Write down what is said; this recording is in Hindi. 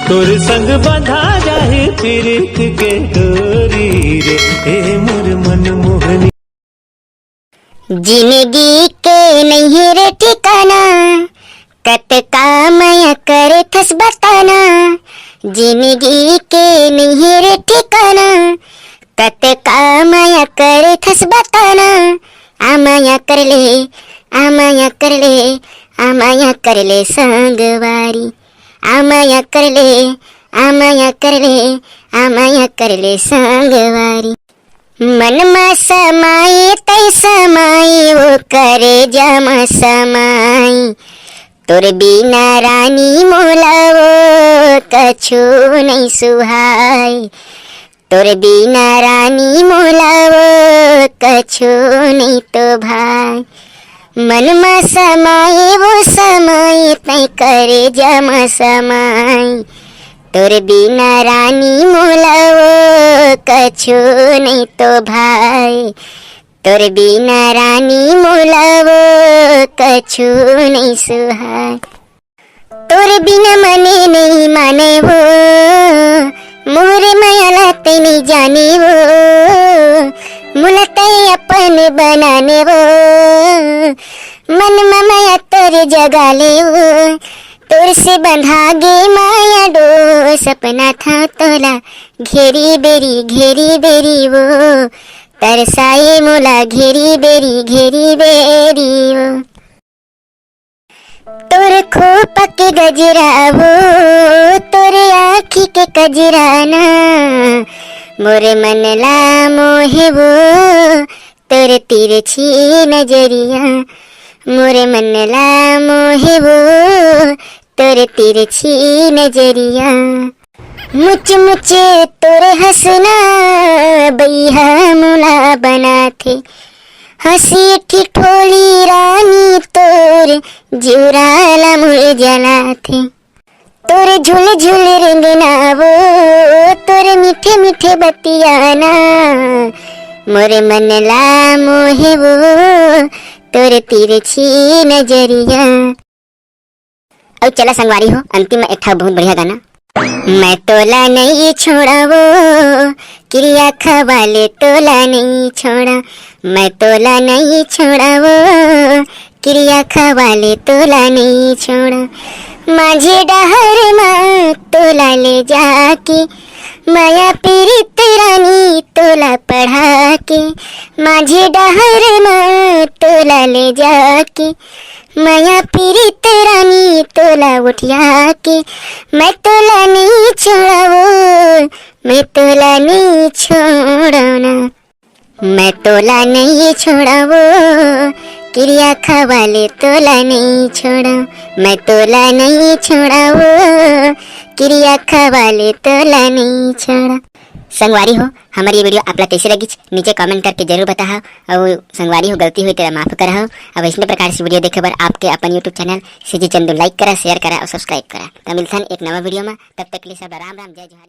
तोर संग बंधा जाए प्रीत के डोरी रे ए मोर मन मोहनी। जिंदगी के नहीं रे ठिकाना, कत का माया करे थस बताना। जिंदगी के नहीं रे ठिकाना, कत का माया करे थस बताना। आमाया कर ले, आमाया कर ले, आमाया कर ले संगवारी। आमाया कर ले, आमाया कर ले, आमाया कर ले संगवारी। मन में समाये तै समाये वो करे जमा समाई। तोर बिना रानी मोला वो कछु नहीं सुहाई। तोर बिना रानी मोला वो कछु नहीं तो भाई। मन में समाये वो समाये तै करे जमा समाई। तोर बिना रानी मोला वो कछु नहीं तो भाई। तोर बिना रानी मोला वो कछु नहीं सुहाय। तोर बिना मने नहीं माने वो, मोरे माया लाते नहीं जाने वो। मुलते अपन बनाने वो, मन में माया तोर जगा ले वो। तोर से बंधा गे माया डो, सपना था तोला घेरी बेरी वो। तरसाए मोला घेरी बेरी वो। तोर खोप के गजरा वो, तोर आँखी के कजराना। मोरे मन ला मोहे वो, तोर तिरछी नजरिया। मोरे मन ला मोहे वो, तोर तिरछी नजरिया। मुझ तोरे हंसना बैहा मुला बना थे। हंसी ठिठोली रानी तोर जुराला मुड़ जला थे। तोरे झूल झूल रेंगना वो, तोरे मीठे मीठे बतियाना। मोरे मन ला मोहे वो, तोरे तिरछी नजरिया। अब चला संगवारी हो अंतिम में एक बहुत बढ़िया गाना। मैं तोला नहीं छोड़ा वो, क्रिया खवाले तोला नहीं छोड़ा। मैं तोला नहीं छोड़ा वो, क्रिया खवाले तोला नहीं छोड़ा। माझे डहर माँ तोला ले जाके, माया पीरित रानी तोला पढ़ा के। माझे डहर माँ तोला ले जाके, माया पीरित रानी तोला उठिया के। मैं तोला नहीं छोड़ा वो, मैं तोला नहीं छोड़ना। मैं तोला नहीं छोड़ा वो, क्रिया खवाले तोला नहीं छोड़ा। मैं तोला नहीं छोड़ा वो, क्रिया खवाले तोला नहीं छोड़ा। संगवारी हो हमारी ये वीडियो आपला कैसे लगी नीचे कमेंट करके जरूर बताओ। और संगवारी हो गलती हुई तो माफ करा। अब इस प्रकार से वीडियो देखे बर आपके अपन YouTube channel CG Chandu like करा, शेयर करा और सब्सक्राइब करा। तो मिलते हैं एक नवा वीडियो में, तब तक के लिए सब राम राम, जय जोहार।